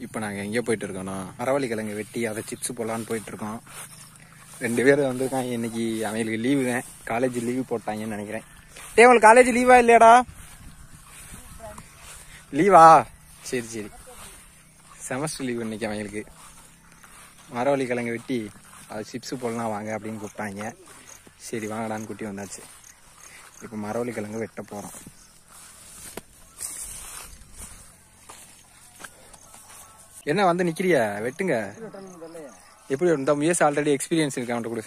இப்போ நாங்கள் எங்கே போயிட்டு இருக்கோம்னா மரவள்ளி கிழங்கு வெட்டி அதை சிப்ஸ் போடலான்னு போயிட்டு இருக்கோம். 2 பேர் வந்திருக்காங்க. இன்னைக்கு அவங்களுக்கு லீவுங்க, காலேஜ் லீவு போட்டாங்கன்னு நினைக்கிறேன். உங்களுக்கு காலேஜ் லீவா இல்லையாடா? லீவா? சரி சரி, செமஸ்டர் லீவு இன்னைக்கு அவங்களுக்கு. மரவள்ளி கிழங்கு வெட்டி அது சிப்ஸ் போடலாம் வாங்க அப்படின்னு கூப்பிட்டாங்க. சரி வாங்கடான்னு கூட்டி வந்தாச்சு. இப்போ மரவள்ளி கிழங்கு வெட்ட போகிறோம். என்ன வந்து நிக்கிறியா? வெட்டுங்க. எப்படி இந்த இயர்ஸ் ஆல்ரெடி எக்ஸ்பீரியன்ஸ் இருக்கு அவன்கிட்ட கூட.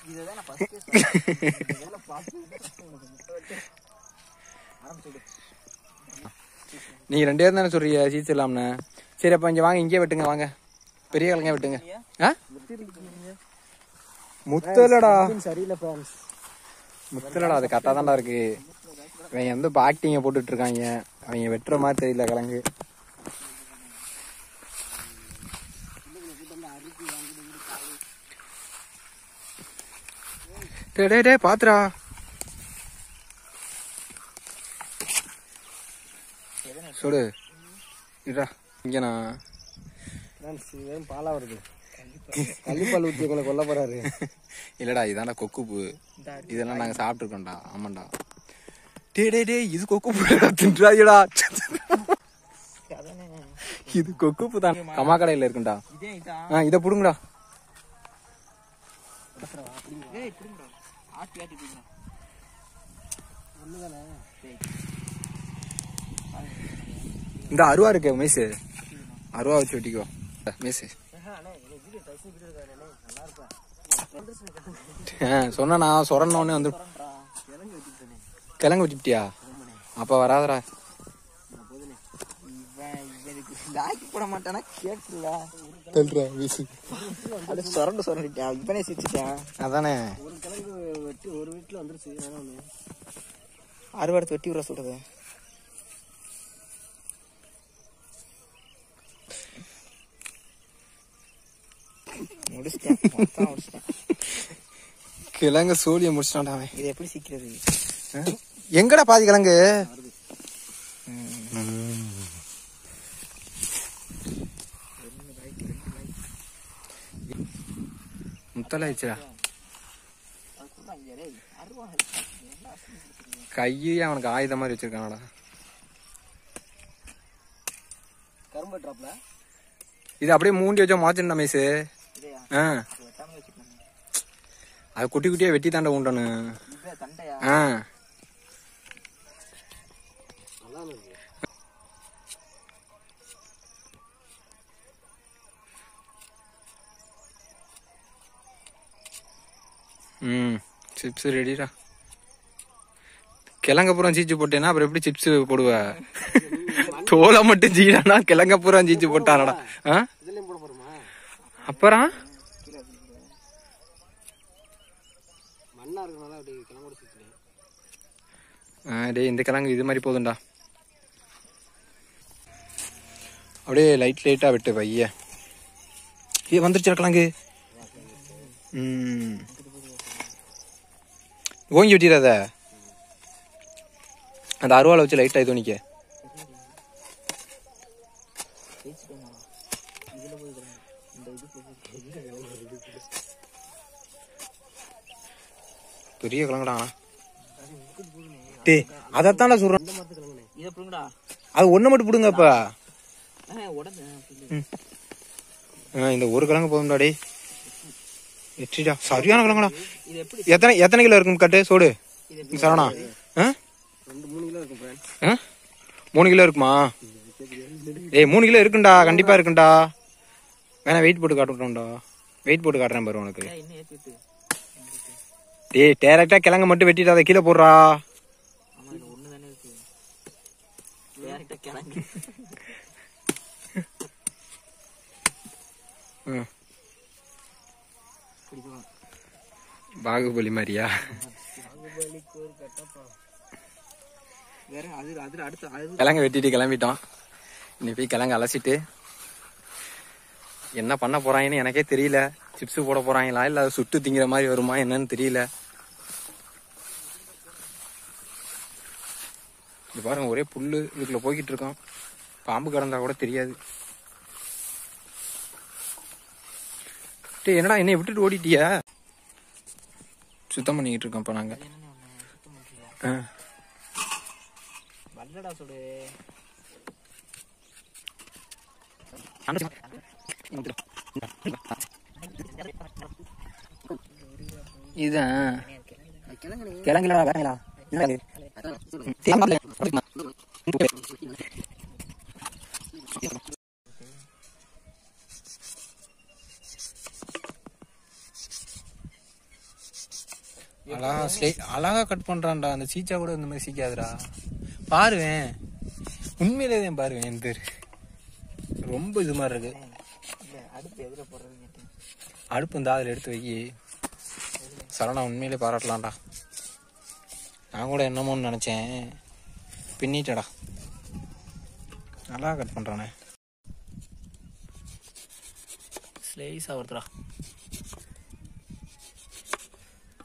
நீங்க 2 பேரும் தானே சொல்றீங்க சீச்சிடலாம்னு. சரி அப்ப இங்க வாங்க, இங்கே வெட்டுங்க வாங்க. பெரிய கிழங்க வெட்டுங்க. முத்தலடா முத்தலடா, அது கரெக்டா தான்டா இருக்கு. இவங்க வந்து ஆக்டிங்க போட்டுட்டு இருக்காங்க, அவங்க வெட்டுற மாதிரி தெரியல கிழங்கு. டே பாத்துரா. சொல்லு இதா இங்க நான் பாலா வருது. கள்ளிப்பால் ஊற்றி கொல்ல போறாரு. இல்லடா இதாண்டா கொக்குப்பூ, இதெல்லாம் நாங்க சாப்பிட்டு இருக்கோம்டா. ஆமாண்டா. டே இது கொக்குப்பூடா, தின்றாதீடா. இது கொக்குப்பூ தான், கம்மா கடையில இருக்குண்டா. இத புடுங்கடா. இந்த அருவா இருக்கு மேசு, அருவா வச்சு வெட்டிக்கோ மேசு. சொன்னா சொரன்னு வந்து கிழங்கு வச்சுட்டியா? அப்ப வராதரா. போட மாட்டானா கேட்டுல அதானே. ஒரு கிழங்கு வெட்டி ஒரு வீட்டுல வந்துருச்சு. அறுவடை வெட்டி விட சொல்றது. கிழங்கு சோழிய முடிச்சிட்டான்டா அவன். இது எப்படி சீக்கிரம்? எங்கடா பாதி கிழங்கு? முத்தலாயிடுச்சுடா. கையே அவனுக்கு ஆயுத மாதிரி வச்சிருக்கானடா. இது அப்படியே மூண்டி வச்சா மாத்திருந்தா மேசு. அது குட்டி குட்டியா வெட்டி தாண்டா உண்டனு. சிப்ஸ் ரெடிடா. கிழங்க பூரா சீச்சு போட்டேன்னா அப்புறம் எப்படி சிப்ஸ் போடுவ? தோலை மட்டும் சீடானா கிழங்க பூரா சீச்சு போட்டானடா. அப்புறம் டேய் இந்த கிழங்கு இது மாதிரி போதும்டா. அப்படியே லைட்டா வெட்டு பைய. வந்துருச்சு கிழங்கு. ஓங்கி வெட்டிடாத, அந்த அருவாலை வச்சு லைட்டா இது நிக்க. பெரிய கிழங்குடா. டே அதத்தான்டா சொல்றேன். அது ஒண்ணு மட்டும் புடுங்கப்பா. இந்த ஒரு கிழங்கு போதும்டா. டே எட்டிடா, சரியான கிழங்குடா. எத்தனை கிலோ இருக்கும் கட்டு சோடு சரவணா? 3 கிலோ இருக்குமா? ஏய் 3 கிலோ இருக்குண்டா, கண்டிப்பா இருக்குண்டா. வேணா வெயிட் போட்டு காட்டுட்டோம்டா. வெயிட் போட்டு காட்டுறேன் பாரு உனக்கு. டேய் டைரக்டா கிழங்கு மட்டும் வெட்டிட்டு அதை கீழே போடுறா. பாகுபலி மாதிரியா? கிழங்கு வெட்டிட்டு கிளம்பிட்டோம். இன்னைக்கு போய் கிழங்கு அலசிட்டு என்ன பண்ண போறாங்கன்னு எனக்கே தெரியல. சிப்ஸ் போட போறாங்களா இல்ல சுட்டு திங்கிற மாதிரி வருமா என்னன்னு தெரியல. இது பாருங்க ஒரே புல்லு, இதுக்குள்ள போய்கிட்டு இருக்கோம். பாம்பு கிடந்தா கூட தெரியாது. டேய் என்னடா என்னை விட்டுட்டு ஓடிட்டியா? சுத்தம் பண்ணிக்கிட்டு இருக்கோம் இப்போ நாங்கள். வல்லடா சுடு. இதுதான் கிழங்குலடா வேறங்களா? அழகா கட் பண்றான்டா. அந்த சீச்சா கூட இந்த மாதிரி சீக்காதுடா. பாருவேன், உண்மையிலே தான் பாருவேன். என் பேர் ரொம்ப இது மாதிரி இருக்கு. அடுப்பு இந்த அதில் எடுத்து வைக்கி. சரணா உண்மையிலே பாராட்டலாம்டா. நான் கூட என்னமோன்னு நினச்சேன், பின்னிட்டடா. நல்லா கட் பண்ணுறானே. ஸ்லைஸாக வருதுடா.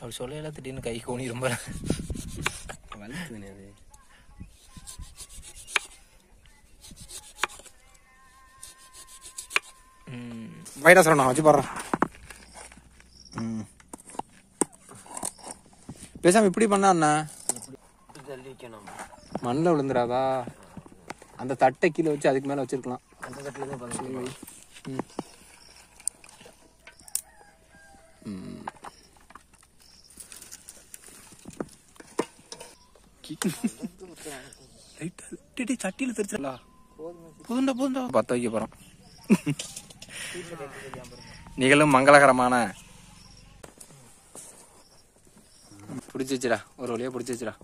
அப்படி சொல்லையெல்லாம் திடீர்னு கை கோணி ரொம்ப வலிக்குதுனே அது. வைடா சரணா வச்சு பாடுறேன். பேசாம இப்படி பண்ணா அண்ணா மண்ணில் விழுந்துடாதா? அந்த தட்டை கீழே வச்சு அதுக்கு மேலே வச்சிருக்கலாம். அந்த தட்டில் சட்டியில தெரிச்சா போதுண்டா போதுண்டா. பத்த வைக்க போறோம். நிகழும் மங்களகரமான பிடிச்சி வச்சுடா. ஒரு வழியா பிடிச்சி வச்சுடா.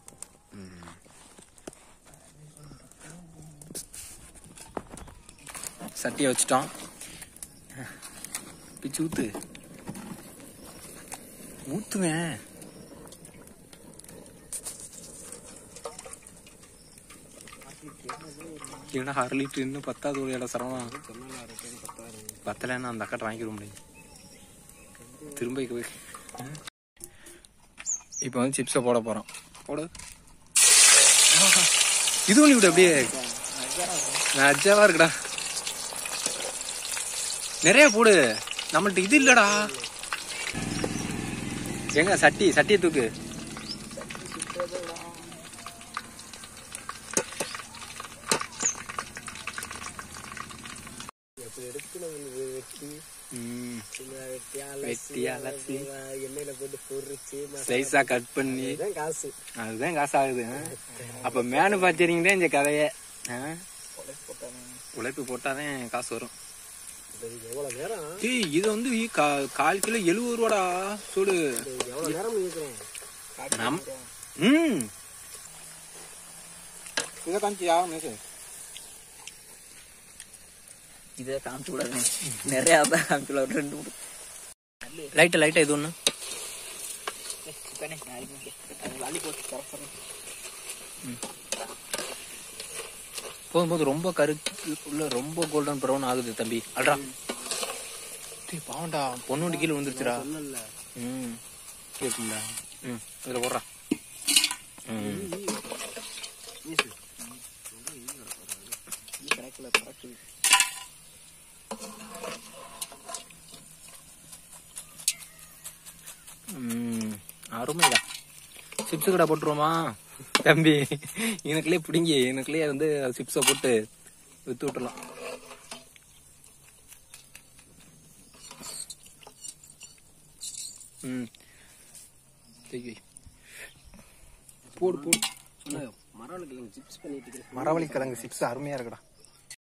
சட்டியை வச்சுட்டோம். பிச்சு ஊத்து. ஊத்துவேன். ஏன்னா 1/2 லிட்டர் இன்னும் 10வது ஒரு இடம் சரவணா பத்தலைன்னா அந்த அக்கட்டை வாங்கிக்க முடியும். திரும்ப இப்போ வந்து சிப்ஸை போட போகிறோம். போடு. இது ஒன்று விட அப்படியே நஜாவா இருக்குடா. நிறைய போடு. நம்மள்ட்ட இது இல்லடா. எங்க சட்டியை தூக்கு. எண்ணெயில போட்டு பொரிச்சு ஸ்லைஸா கட் பண்ணி காசு. அதுதான் காசு ஆகுது. அப்ப மேனுஃபேக்சரிங் தான் இந்த கதையே. உழைப்பு போட்டாதான் காசு வரும். எவ்வளவு நேரம்? இது வந்து 1/4 கிலோ 70 ரூபாடா. சூடு. எவ்வளவு நேரம் இருக்கிறேன். இதை காமிச்சியா? இதை காமிச்சு கூடாது. நிறைய தான் காமிச்சு. ஒரு 2 லைட்டா இது ஒண்ணு போதும். ரொம்ப உள்ள ரொம்ப கோல்டன் ப்ரௌன் ஆகுது தம்பி. அல்ரா பாவண்டா. பொண்ணு கீழே வந்துருச்சுடா. கேக்கும்டா. இதுல போடுறா. அருமைடா. சிப்ஸ் கடை போட்டுருவோமா தம்பி? எனக்குள்ளே பிடிங்கி எனக்குள்ளே வந்து சிப்ஸை போட்டு வித்து விட்டுலாம். போடு. மரவள்ளி கிழங்கு சிப்ஸ் பண்ணிட்டு. மரவள்ளி கிழங்கு சிப்ஸ் அருமையா இருக்குடா.